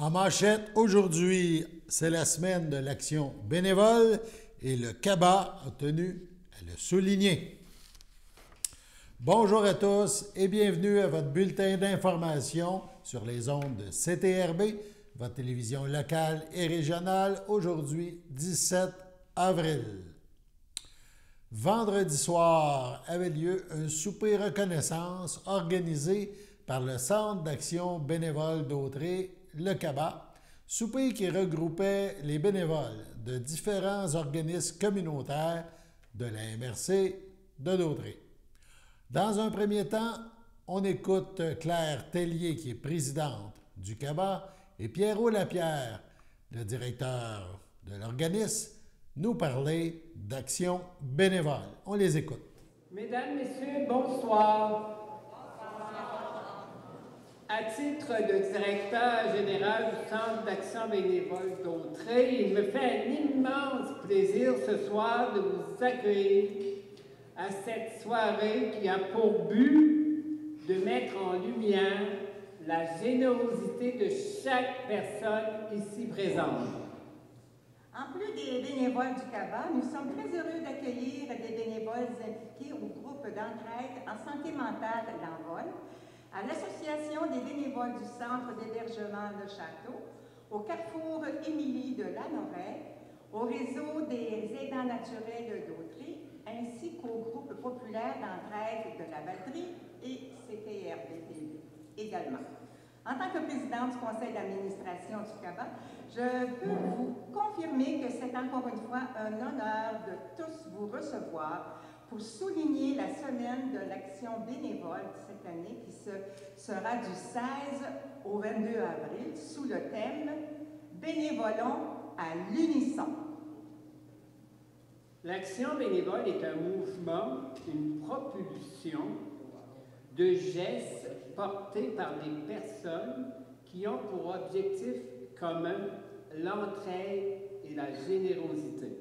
En manchette, aujourd'hui, c'est la semaine de l'action bénévole et le CABA a tenu à le souligner. Bonjour à tous et bienvenue à votre bulletin d'information sur les ondes de CTRB, votre télévision locale et régionale, aujourd'hui 17 avril. Vendredi soir avait lieu un souper reconnaissance organisé par le Centre d'action bénévole d'Autrey, le CABA, souper qui regroupait les bénévoles de différents organismes communautaires de la MRC de d'Autrey. Dans un premier temps, on écoute Claire Tellier, qui est présidente du CABA, et Pierrot Lapierre, le directeur de l'organisme, nous parler d'action bénévole. On les écoute. Mesdames, Messieurs, bonsoir. À titre de directeur général du Centre d'action bénévole d'Autrey, il me fait un immense plaisir ce soir de vous accueillir à cette soirée qui a pour but de mettre en lumière la générosité de chaque personne ici présente. En plus des bénévoles du CABA, nous sommes très heureux d'accueillir des bénévoles impliqués au groupe d'entraide en santé mentale d'Envol, à l'Association des bénévoles du Centre d'hébergement Le Château, au Carrefour Émilie de Lanoret, au réseau des aidants naturels d'Autrey, ainsi qu'au groupe populaire d'entraide de la Valtrie et CTRB également. En tant que présidente du conseil d'administration du CABA, je peux vous confirmer que c'est encore une fois un honneur de tous vous recevoir pour souligner la semaine de l'action bénévole cette année qui sera du 16 au 22 avril sous le thème « Bénévolons à l'unisson ». L'action bénévole est un mouvement, une propulsion de gestes portés par des personnes qui ont pour objectif commun l'entraide et la générosité.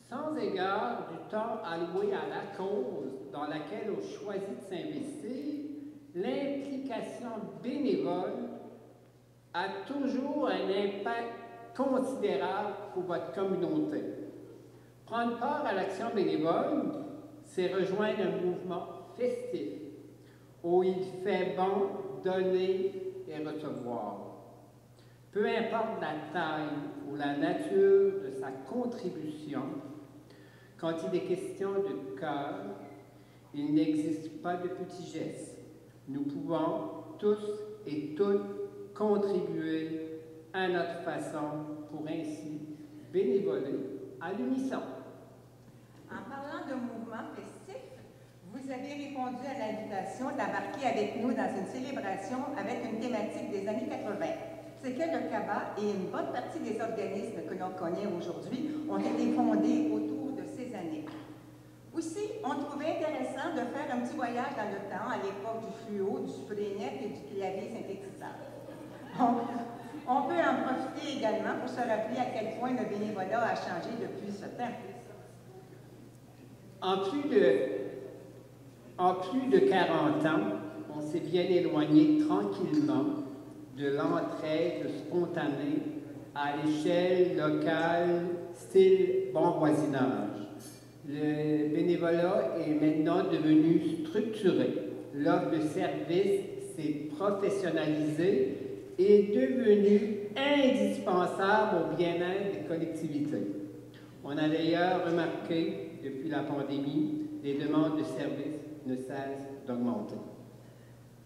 Sans égard du temps alloué à la cause dans laquelle on choisit de s'investir, l'implication bénévole a toujours un impact considérable pour votre communauté. Prendre part à l'action bénévole, c'est rejoindre un mouvement festif, où il fait bon donner et recevoir. Peu importe la taille ou la nature de sa contribution, quand il est question de cœur, il n'existe pas de petits gestes. Nous pouvons tous et toutes contribuer à notre façon pour ainsi bénévoler à l'unisson. En parlant de mouvement festif, vous avez répondu à l'invitation d'embarquer avec nous dans une célébration avec une thématique des années 80. C'est que le CABA et une bonne partie des organismes que l'on connaît aujourd'hui ont été fondés autour de ces années. Aussi, on trouvait intéressant de faire un petit voyage dans le temps, à l'époque du fluo, du Suprenet et du clavier synthétiseur. On peut en profiter également pour se rappeler à quel point le bénévolat a changé depuis ce temps. En plus de 40 ans, on s'est bien éloigné tranquillement de l'entraide spontanée à l'échelle locale, style bon voisinage. Le bénévolat est maintenant devenu structuré. L'offre de service s'est professionnalisée et est devenue indispensable au bien-être des collectivités. On a d'ailleurs remarqué, depuis la pandémie, les demandes de services ne cessent d'augmenter.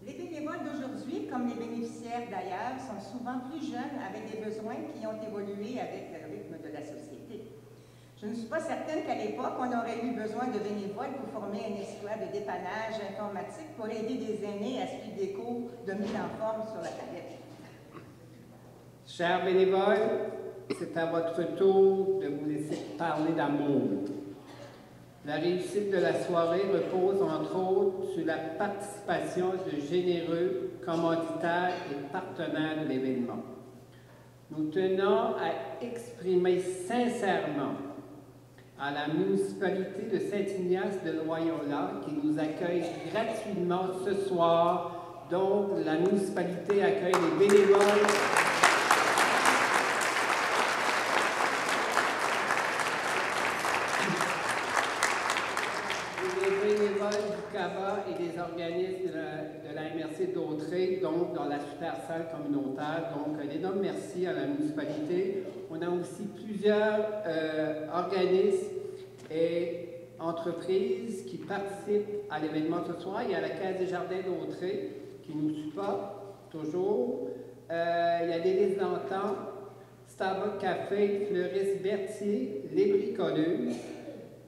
Les bénévoles d'aujourd'hui, comme les bénéficiaires d'ailleurs, sont souvent plus jeunes avec des besoins qui ont évolué avec le rythme de la société. Je ne suis pas certaine qu'à l'époque, on aurait eu besoin de bénévoles pour former un exploit de dépannage informatique pour aider des aînés à suivre des cours de mise en forme sur la tablette. Chers bénévoles, c'est à votre tour de vous laisser parler d'amour. La réussite de la soirée repose entre autres sur la participation de généreux commanditaires et partenaires de l'événement. Nous tenons à exprimer sincèrement à la municipalité de Saint-Ignace de Loyola qui nous accueille gratuitement ce soir Donc, la municipalité accueille les bénévoles. Les bénévoles du CABA et des organismes de la MRC d'Autrey, donc dans la super salle communautaire. Donc, un énorme merci à la municipalité. On a aussi plusieurs organismes et entreprises qui participent à l'événement ce soir. Il y a la Caisse des Jardins d'Autrey qui nous supporte toujours. Il y a des listes d'entente, Starbucks Café, Fleuriste Berthier, Les Bricoleuses,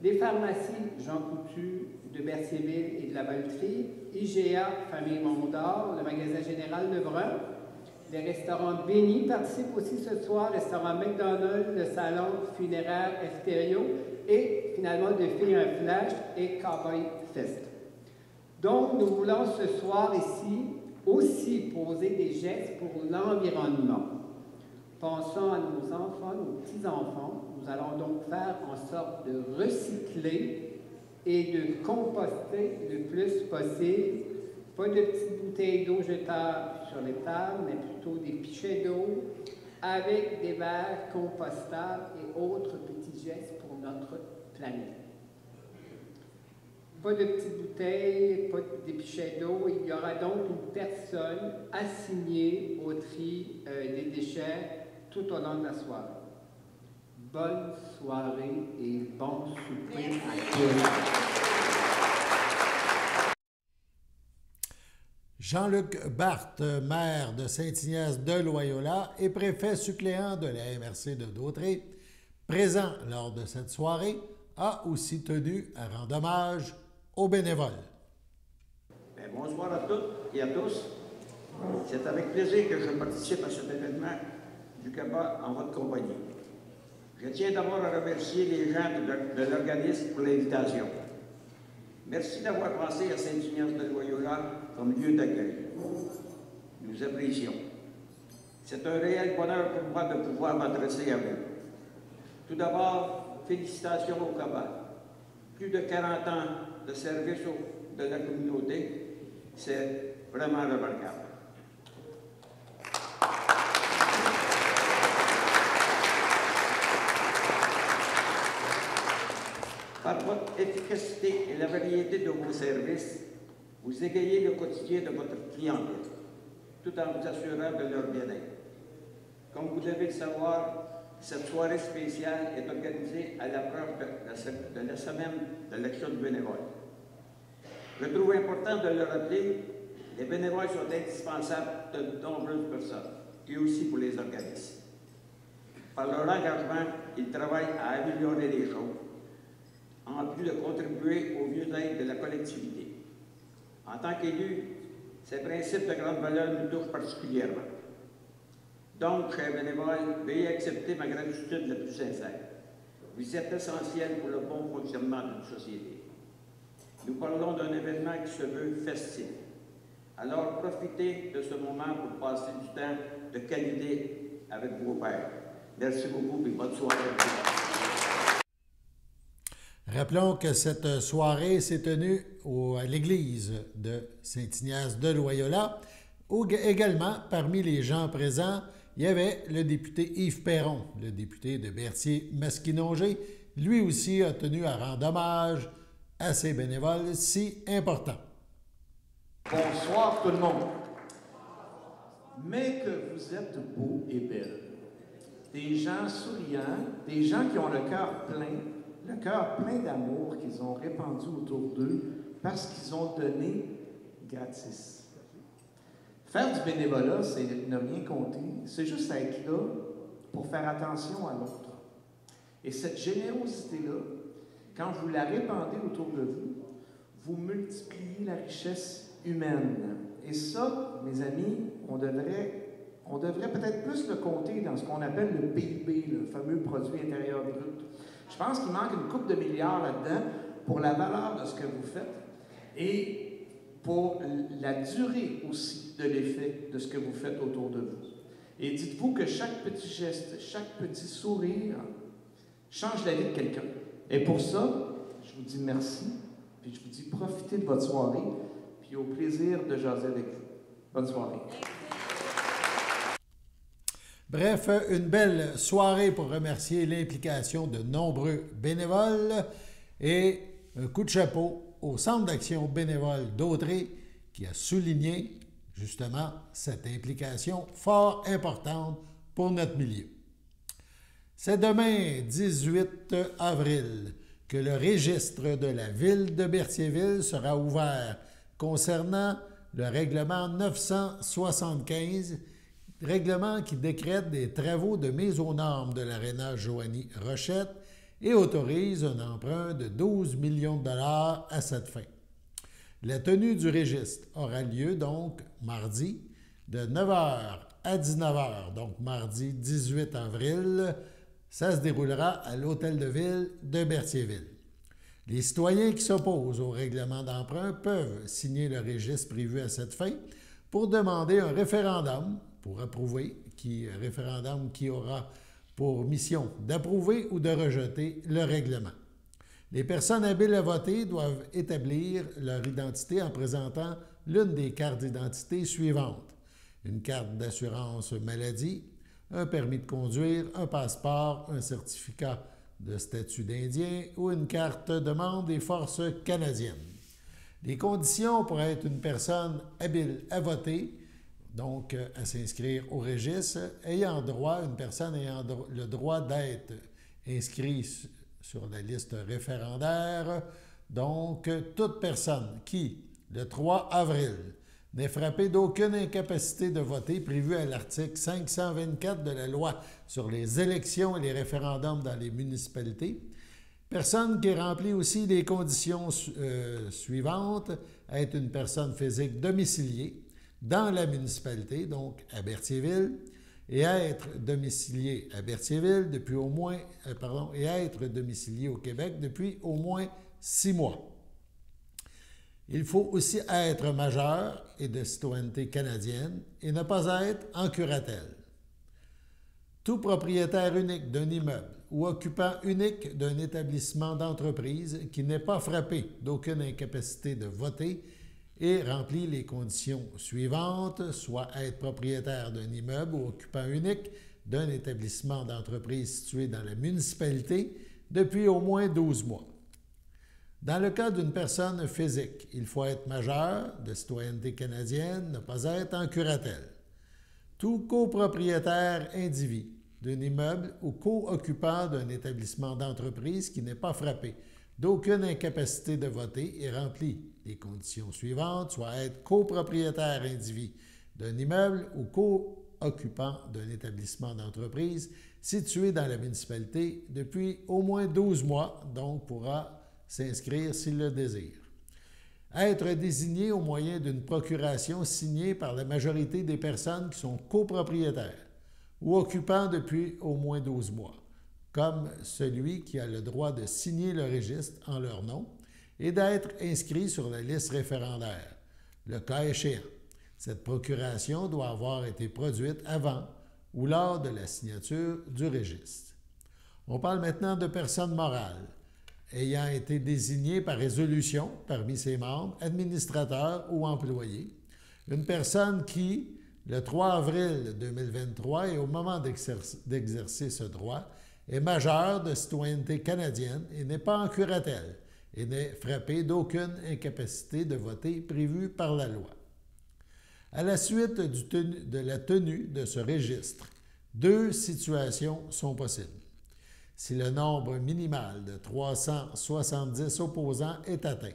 les pharmacies Jean Coutu de Berthierville et de la Valtrie, IGA Famille Mondor, le magasin général Lebrun, les restaurants Béni participent aussi ce soir, restaurant McDonald's, le salon funéraire Estério et finalement de Filles un Flash et Cowboy Fest. Donc, nous voulons ce soir ici aussi poser des gestes pour l'environnement. Pensons à nos enfants, nos petits-enfants. Nous allons donc faire en sorte de recycler et de composter le plus possible. Pas de petites bouteilles d'eau jetables sur les tables, mais plutôt des pichets d'eau avec des verres compostables et autres petits gestes pour notre planète. Pas de petites bouteilles, pas des pichets d'eau. Il y aura donc une personne assignée au tri des déchets tout au long de la soirée. Bonne soirée et bon souper à tous. Jean-Luc Barthes, maire de Saint-Ignace de Loyola et préfet suppléant de la MRC de Dautrey, présent lors de cette soirée, a aussi tenu à rendre hommage aux bénévoles. Bonsoir à toutes et à tous. C'est avec plaisir que je participe à cet événement du CABA en votre compagnie. Je tiens d'abord à remercier les gens de l'organisme pour l'invitation. Merci d'avoir pensé à Saint-Ignace de Loyola comme lieu d'accueil. Nous apprécions. C'est un réel bonheur pour moi de pouvoir m'adresser à vous. Tout d'abord, félicitations au CABA. Plus de 40 ans de service de la communauté, c'est vraiment remarquable. Par votre efficacité et la variété de vos services, vous égayez le quotidien de votre clientèle, tout en vous assurant de leur bien-être. Comme vous devez le savoir, cette soirée spéciale est organisée à l'approche de la semaine de l'action du bénévole. Je trouve important de le rappeler, les bénévoles sont indispensables de nombreuses personnes, et aussi pour les organismes. Par leur engagement, ils travaillent à améliorer les choses, en plus de contribuer au mieux-être de la collectivité. En tant qu'élu, ces principes de grande valeur nous touchent particulièrement. Donc, chers bénévoles, veuillez accepter ma gratitude la plus sincère. Vous êtes essentiels pour le bon fonctionnement d'une société. Nous parlons d'un événement qui se veut festif. Alors, profitez de ce moment pour passer du temps de qualité avec vos pairs. Merci beaucoup et bonne soirée. Rappelons que cette soirée s'est tenue à l'église de Saint-Ignace de Loyola, où également, parmi les gens présents, il y avait le député Yves Perron, le député de Berthier-Masquinongé. Lui aussi a tenu à rendre hommage à ces bénévoles si importants. Bonsoir tout le monde. Mais que vous êtes beaux et belles. Des gens souriants, des gens qui ont le cœur plein d'amour qu'ils ont répandu autour d'eux parce qu'ils ont donné gratis. Faire du bénévolat, c'est ne rien compter, c'est juste être là pour faire attention à l'autre. Et cette générosité-là, quand vous la répandez autour de vous, vous multipliez la richesse humaine. Et ça, mes amis, on devrait peut-être plus le compter dans ce qu'on appelle le PIB, le fameux produit intérieur brut. Je pense qu'il manque une couple de milliards là-dedans pour la valeur de ce que vous faites et pour la durée aussi de l'effet de ce que vous faites autour de vous. Et dites-vous que chaque petit geste, chaque petit sourire change la vie de quelqu'un. Et pour ça, je vous dis merci, puis je vous dis profitez de votre soirée, puis au plaisir de jaser avec vous. Bonne soirée. Bref, une belle soirée pour remercier l'implication de nombreux bénévoles et un coup de chapeau au Centre d'action bénévole d'Autrey qui a souligné justement cette implication fort importante pour notre milieu. C'est demain, 18 avril, que le registre de la ville de Berthierville sera ouvert concernant le règlement 975, règlement qui décrète des travaux de mise aux normes de l'aréna Joanie Rochette et autorise un emprunt de 12 millions de dollars à cette fin. La tenue du registre aura lieu donc mardi de 9h à 19h, donc mardi 18 avril. Ça se déroulera à l'Hôtel de Ville de Berthierville. Les citoyens qui s'opposent au règlement d'emprunt peuvent signer le registre prévu à cette fin pour demander un référendum pour approuver, référendum qui aura pour mission d'approuver ou de rejeter le règlement. Les personnes habiles à voter doivent établir leur identité en présentant l'une des cartes d'identité suivantes: une carte d'assurance maladie, un permis de conduire, un passeport, un certificat de statut d'Indien ou une carte de membre des Forces canadiennes. Les conditions pour être une personne habile à voter, donc à s'inscrire au registre, une personne ayant le droit d'être inscrite sur la liste référendaire, donc toute personne qui, le 3 avril, n'est frappée d'aucune incapacité de voter prévue à l'article 524 de la loi sur les élections et les référendums dans les municipalités. Personne qui remplit aussi les conditions suivantes: être une personne physique domiciliée dans la municipalité, donc à Berthierville, et être domicilié à Berthierville depuis au moins, et être domicilié au Québec depuis au moins 6 mois. Il faut aussi être majeur et de citoyenneté canadienne et ne pas être en curatelle. Tout propriétaire unique d'un immeuble ou occupant unique d'un établissement d'entreprise qui n'est pas frappé d'aucune incapacité de voter et remplit les conditions suivantes, soit être propriétaire d'un immeuble ou occupant unique d'un établissement d'entreprise situé dans la municipalité depuis au moins 12 mois. Dans le cas d'une personne physique, il faut être majeur, de citoyenneté canadienne, ne pas être en curatelle. Tout copropriétaire individu d'un immeuble ou co-occupant d'un établissement d'entreprise qui n'est pas frappé d'aucune incapacité de voter et remplit les conditions suivantes, soit être copropriétaire individu d'un immeuble ou co-occupant d'un établissement d'entreprise situé dans la municipalité depuis au moins 12 mois, donc pourra s'inscrire s'il le désire. Être désigné au moyen d'une procuration signée par la majorité des personnes qui sont copropriétaires ou occupants depuis au moins 12 mois, comme celui qui a le droit de signer le registre en leur nom et d'être inscrit sur la liste référendaire, le cas échéant. Cette procuration doit avoir été produite avant ou lors de la signature du registre. On parle maintenant de personnes morales ayant été désignées par résolution parmi ses membres, administrateurs ou employés. Une personne qui, le 3 avril 2023 et au moment d'exercer ce droit, est majeure de citoyenneté canadienne et n'est pas en curatelle et n'est frappée d'aucune incapacité de voter prévue par la loi. À la suite de la tenue de ce registre, 2 situations sont possibles. Si le nombre minimal de 370 opposants est atteint,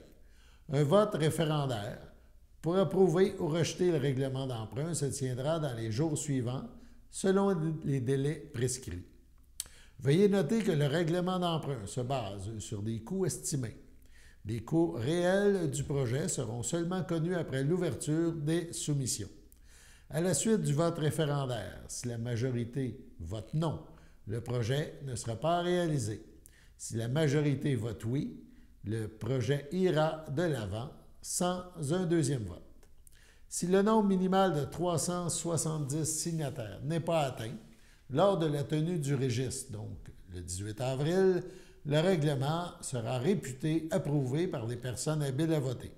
un vote référendaire pour approuver ou rejeter le règlement d'emprunt se tiendra dans les jours suivants selon les délais prescrits. Veuillez noter que le règlement d'emprunt se base sur des coûts estimés. Les coûts réels du projet seront seulement connus après l'ouverture des soumissions. À la suite du vote référendaire, si la majorité vote non, le projet ne sera pas réalisé. Si la majorité vote oui, le projet ira de l'avant sans un deuxième vote. Si le nombre minimal de 370 signataires n'est pas atteint, lors de la tenue du registre, donc le 18 avril, le règlement sera réputé approuvé par les personnes habiles à voter.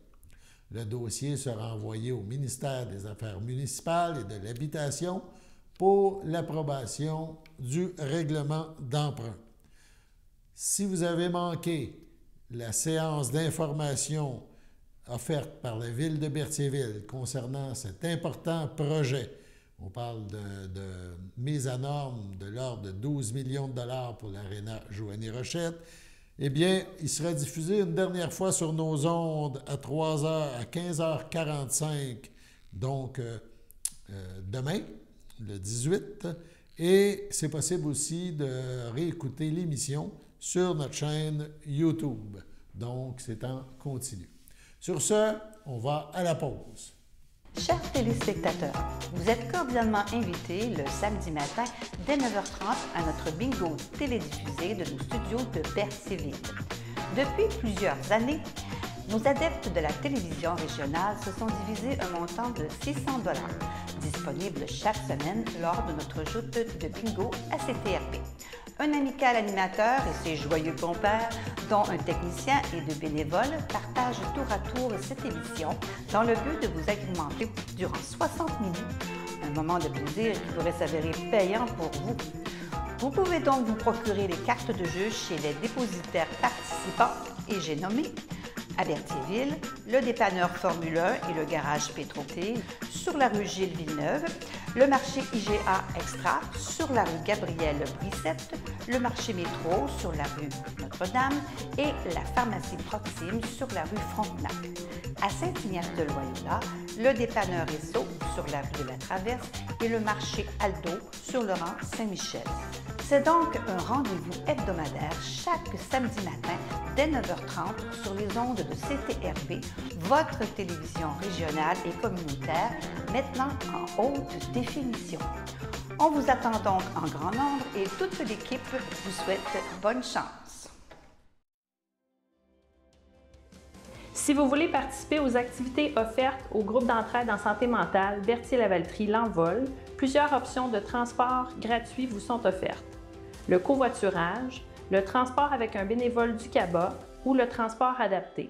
Le dossier sera envoyé au ministère des Affaires municipales et de l'Habitation pour l'approbation du règlement d'emprunt. Si vous avez manqué la séance d'information offerte par la Ville de Berthierville concernant cet important projet, on parle de mise à norme de l'ordre de 12 millions de dollars pour l'aréna Joanie Rochette, eh bien, il sera diffusé une dernière fois sur nos ondes à 15h45, donc demain, le 18, et c'est possible aussi de réécouter l'émission sur notre chaîne YouTube. Donc, c'est en continu. Sur ce, on va à la pause. Chers téléspectateurs, vous êtes cordialement invités le samedi matin dès 9h30 à notre bingo télédiffusé de nos studios de Berthierville. Depuis plusieurs années, nos adeptes de la télévision régionale se sont divisés un montant de 600 $, disponible chaque semaine lors de notre joute de bingo à CTRP. Un amical animateur et ses joyeux compères, dont un technicien et deux bénévoles, partagent tour à tour cette émission dans le but de vous agrémenter durant 60 minutes, un moment de plaisir qui pourrait s'avérer payant pour vous. Vous pouvez donc vous procurer les cartes de jeu chez les dépositaires participants, et j'ai nommé à Berthierville, le dépanneur Formule 1 et le garage Pétroté sur la rue Gilles Villeneuve, le marché IGA Extra sur la rue Gabrielle Brissette, le marché Métro sur la rue Notre-Dame et la pharmacie Proxime sur la rue Frontenac. À Saint-Ignace-de-Loyola, le dépanneur Esso sur la rue de la Traverse et le marché Aldo sur le rang Saint-Michel. C'est donc un rendez-vous hebdomadaire chaque samedi matin dès 9h30 sur les ondes de CTRP, votre télévision régionale et communautaire, maintenant en haute définition. On vous attend donc en grand nombre et toute l'équipe vous souhaite bonne chance. Si vous voulez participer aux activités offertes au groupe d'entraide en santé mentale Berthier-Lavaltrie L'Envol, plusieurs options de transport gratuits vous sont offertes. Le covoiturage, le transport avec un bénévole du CABA ou le transport adapté.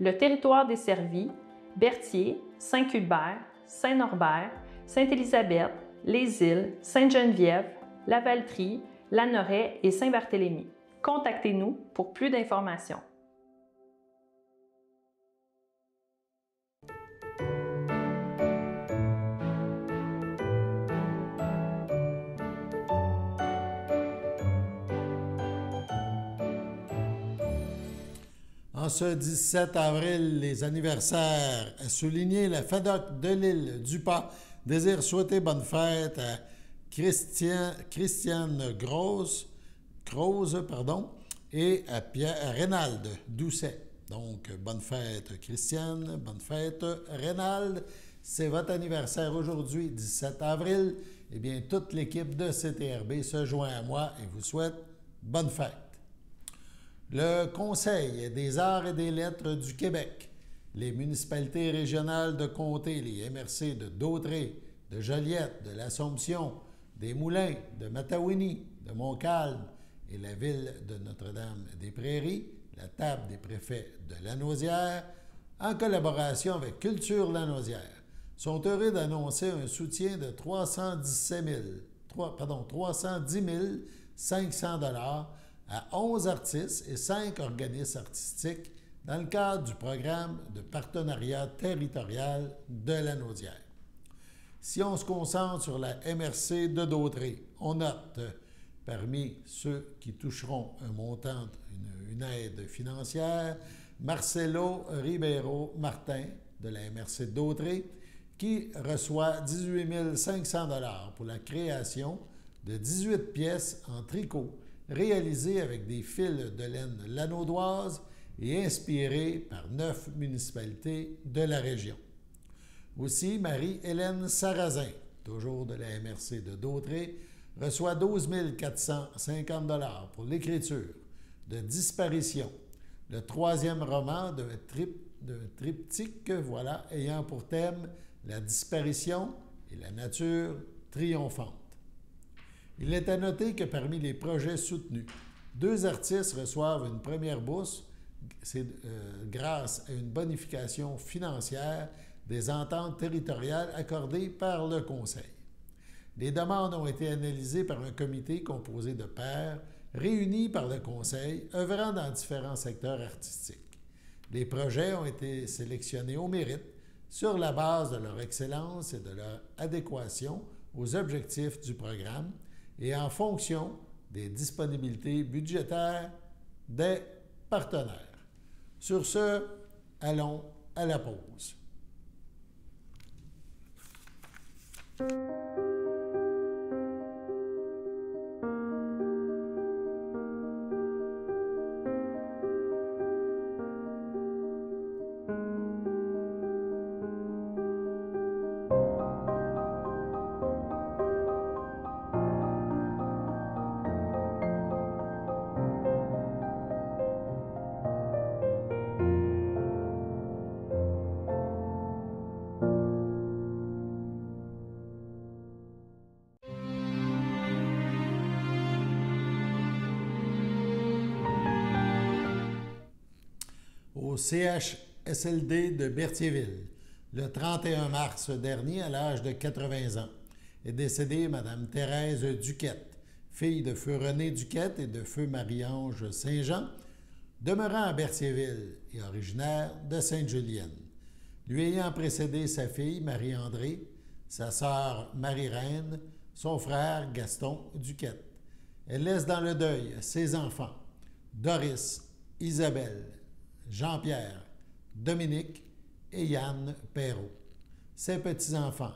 Le territoire desservi, Berthier, Saint-Cuthbert, Saint-Norbert, Sainte-Élisabeth, Les Îles, Sainte-Geneviève, Lavaltrie, Lanoraie et Saint-Barthélemy. Contactez-nous pour plus d'informations. En ce 17 avril, les anniversaires à souligner, la FADOC de l'île du Pas désire souhaiter bonne fête à Christiane Grosse et à Reynald Doucet. Donc, bonne fête Christiane, bonne fête Reynald. C'est votre anniversaire aujourd'hui, 17 avril. Eh bien, toute l'équipe de CTRB se joint à moi et vous souhaite bonne fête. Le Conseil des arts et des lettres du Québec, les municipalités régionales de comté, les MRC de Dautré, de Joliette, de l'Assomption, des Moulins, de Matawini, de Montcalm et la ville de Notre-Dame-des-Prairies, la table des préfets de Lanaudière, en collaboration avec Culture Lanaudière, sont heureux d'annoncer un soutien de 310 500 $ à 11 artistes et 5 organismes artistiques dans le cadre du programme de partenariat territorial de Lanaudière. Si on se concentre sur la MRC de Dautré, on note parmi ceux qui toucheront un montant, une aide financière, Marcelo Ribeiro Martin de la MRC de Dautré, qui reçoit 18 500 $ pour la création de 18 pièces en tricot réalisées avec des fils de laine lanaudoise et inspirées par 9 municipalités de la région. Aussi, Marie-Hélène Sarrazin, toujours de la MRC de Dautré, reçoit 12 450 $ pour l'écriture de Disparition, le 3e roman d'un triptyque ayant pour thème la disparition et la nature triomphante. Il est à noter que parmi les projets soutenus, 2 artistes reçoivent une première bourse C'est grâce à une bonification financière des ententes territoriales accordées par le Conseil. Les demandes ont été analysées par un comité composé de pairs réunis par le Conseil, œuvrant dans différents secteurs artistiques. Les projets ont été sélectionnés au mérite sur la base de leur excellence et de leur adéquation aux objectifs du programme et en fonction des disponibilités budgétaires des partenaires. Sur ce, allons à la pause. Au CHSLD de Berthierville, le 31 mars dernier, à l'âge de 80 ans, est décédée Mme Thérèse Duquette, fille de feu René Duquette et de feu Marie-Ange Saint-Jean, demeurant à Berthierville et originaire de Sainte-Julienne. Lui ayant précédé sa fille Marie-André, sa sœur Marie-Reine, son frère Gaston Duquette. Elle laisse dans le deuil ses enfants, Doris, Isabelle, Jean-Pierre, Dominique et Yann Perrault. Ses petits-enfants,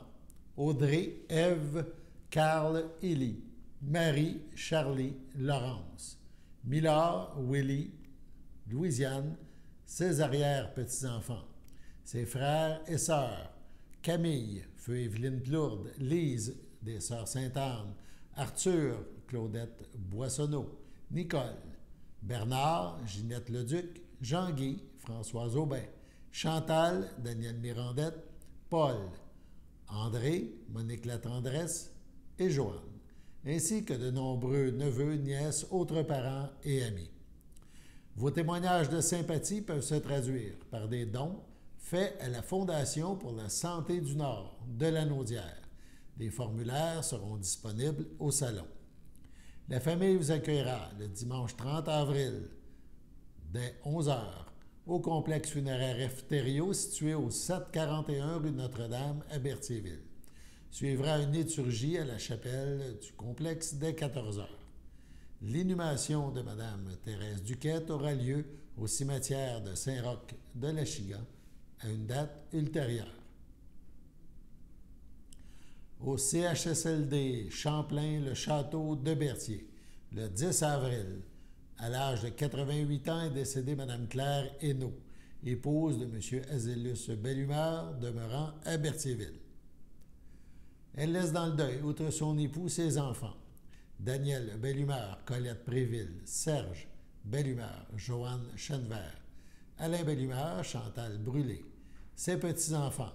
Audrey, Ève, Carl, Élie, Marie, Charlie, Laurence, Millard, Willy, Louisiane, ses arrière-petits-enfants, ses frères et sœurs, Camille, feu Évelyne Plourde, Lise, des sœurs Sainte-Anne, Arthur, Claudette Boissonneau, Nicole, Bernard, Ginette Leduc, Jean-Guy, Françoise Aubin, Chantal, Daniel Mirandette, Paul, André, Monique Latendresse et Joanne, ainsi que de nombreux neveux, nièces, autres parents et amis. Vos témoignages de sympathie peuvent se traduire par des dons faits à la Fondation pour la santé du Nord de la Naudière. Des formulaires seront disponibles au salon. La famille vous accueillera le dimanche 30 avril dès 11h au complexe funéraire Efterio situé au 741 rue Notre-Dame à Berthierville. Suivra une liturgie à la chapelle du complexe dès 14h. L'inhumation de Mme Thérèse Duquette aura lieu au cimetière de Saint-Roch de l'Achigan à une date ultérieure. Au CHSLD Champlain-le-Château de Berthier, le 10 avril, à l'âge de 88 ans, est décédée Mme Claire Hainaut, épouse de M. Azélus Bellumeur, demeurant à Berthierville. Elle laisse dans le deuil, outre son époux, ses enfants, Daniel Bellumeur, Colette Préville, Serge Bellumeur, Joanne Chenevert, Alain Bellumeur, Chantal Brûlé, ses petits-enfants,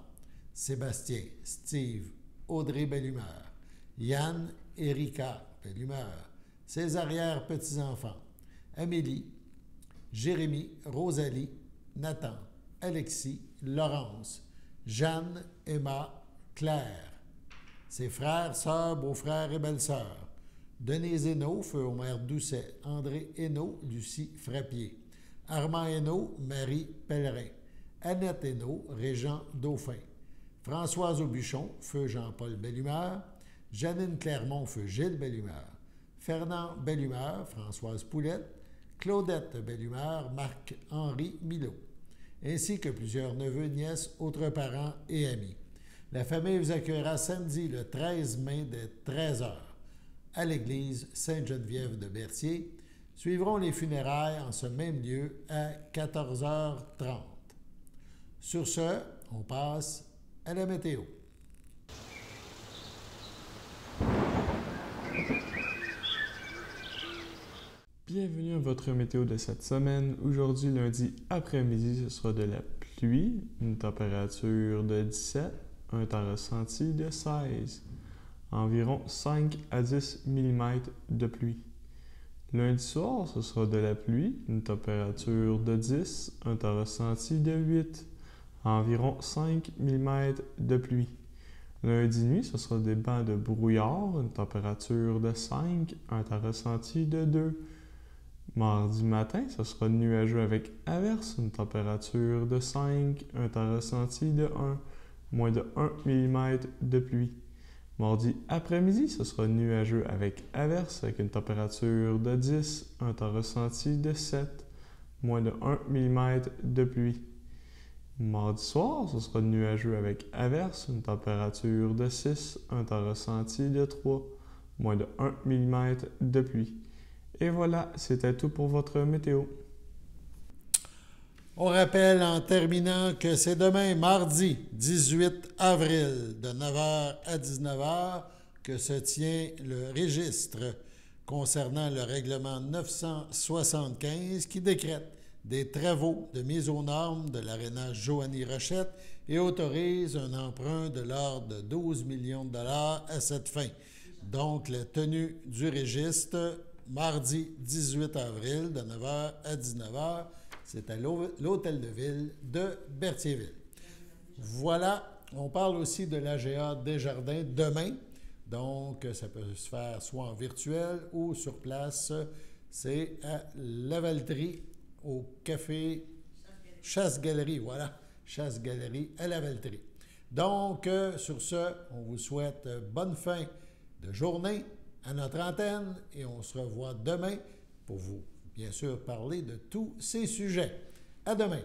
Sébastien, Steve, Audrey Bellumeur, Yann, Erika Bellumeur, ses arrière-petits-enfants, Amélie, Jérémie, Rosalie, Nathan, Alexis, Laurence, Jeanne, Emma, Claire, ses frères, sœurs, beaux-frères et belles-sœurs, Denise Hainaut, feu Omer Doucet, André Hainaut, Lucie Frappier, Armand Hainaut, Marie Pellerin, Annette Hainaut, Régent Dauphin, Françoise Aubuchon, feu Jean-Paul Bellumeur, Janine Clermont, feu Gilles Bellumeur, Fernand Bellumeur, Françoise Poulette, Claudette Bellumeur, Marc-Henri Milot, ainsi que plusieurs neveux, nièces, autres parents et amis. La famille vous accueillera samedi le 13 mai dès 13h à l'église Sainte-Geneviève de Berthier. Suivront les funérailles en ce même lieu à 14h30. Sur ce, on passe à la météo. Bienvenue à votre météo de cette semaine. Aujourd'hui, lundi après-midi, ce sera de la pluie, une température de 17, un temps ressenti de 16, environ 5 à 10 mm de pluie. Lundi soir, ce sera de la pluie, une température de 10, un temps ressenti de 8, environ 5 mm de pluie. Lundi nuit, ce sera des bancs de brouillard, une température de 5, un temps ressenti de 2. Mardi matin, ce sera nuageux avec averse, une température de 5, un temps ressenti de 1, moins de 1 mm de pluie. Mardi après-midi, ce sera nuageux avec averse avec une température de 10, un temps ressenti de 7, moins de 1 mm de pluie. Mardi soir, ce sera nuageux avec averse, une température de 6, un temps ressenti de 3, moins de 1 mm de pluie. Et voilà, c'était tout pour votre météo. On rappelle en terminant que c'est demain, mardi 18 avril, de 9h à 19h, que se tient le registre concernant le règlement 975 qui décrète des travaux de mise aux normes de l'aréna Joanie Rochette et autorise un emprunt de l'ordre de 12 millions de dollars à cette fin. Donc, la tenue du registre, mardi 18 avril, de 9h à 19h, c'est à l'Hôtel de Ville de Berthierville. Voilà, on parle aussi de l'AGA Desjardins demain. Donc, ça peut se faire soit en virtuel ou sur place. C'est à Lavaltrie, au café Chasse-Galerie. Voilà, Chasse-Galerie à Lavaltrie. Donc, sur ce, on vous souhaite bonne fin de journée à notre antenne et on se revoit demain pour vous, bien sûr, parler de tous ces sujets. À demain!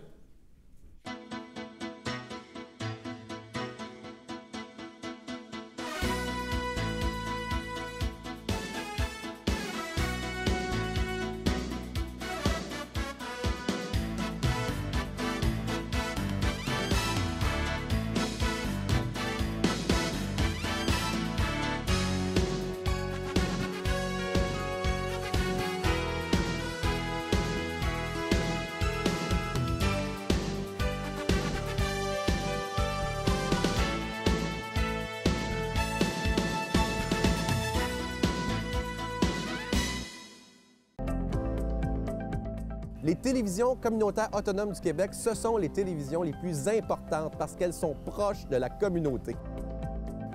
Les télévisions communautaires autonomes du Québec, ce sont les télévisions les plus importantes parce qu'elles sont proches de la communauté.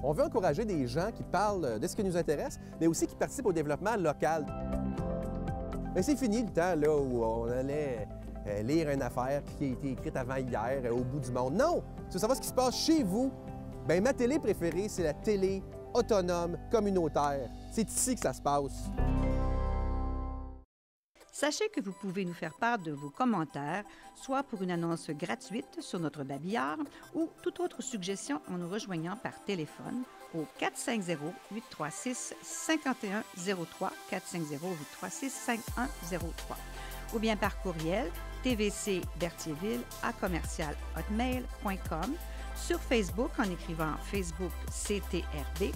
On veut encourager des gens qui parlent de ce qui nous intéresse, mais aussi qui participent au développement local. Mais c'est fini le temps là, où on allait lire une affaire qui a été écrite avant hier au bout du monde. Non! Tu veux savoir ce qui se passe chez vous? Bien, ma télé préférée, c'est la télé autonome communautaire. C'est ici que ça se passe. Sachez que vous pouvez nous faire part de vos commentaires, soit pour une annonce gratuite sur notre babillard ou toute autre suggestion en nous rejoignant par téléphone au 450-836-5103, 450-836-5103, ou bien par courriel tvcberthierville@hotmail.com, sur Facebook en écrivant Facebook CTRB.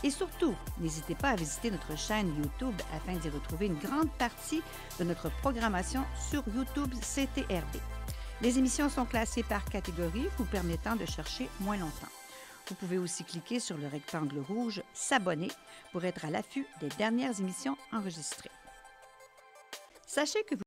Et surtout, n'hésitez pas à visiter notre chaîne YouTube afin d'y retrouver une grande partie de notre programmation sur YouTube CTRB. Les émissions sont classées par catégorie, vous permettant de chercher moins longtemps. Vous pouvez aussi cliquer sur le rectangle rouge « S'abonner » pour être à l'affût des dernières émissions enregistrées. Sachez que vous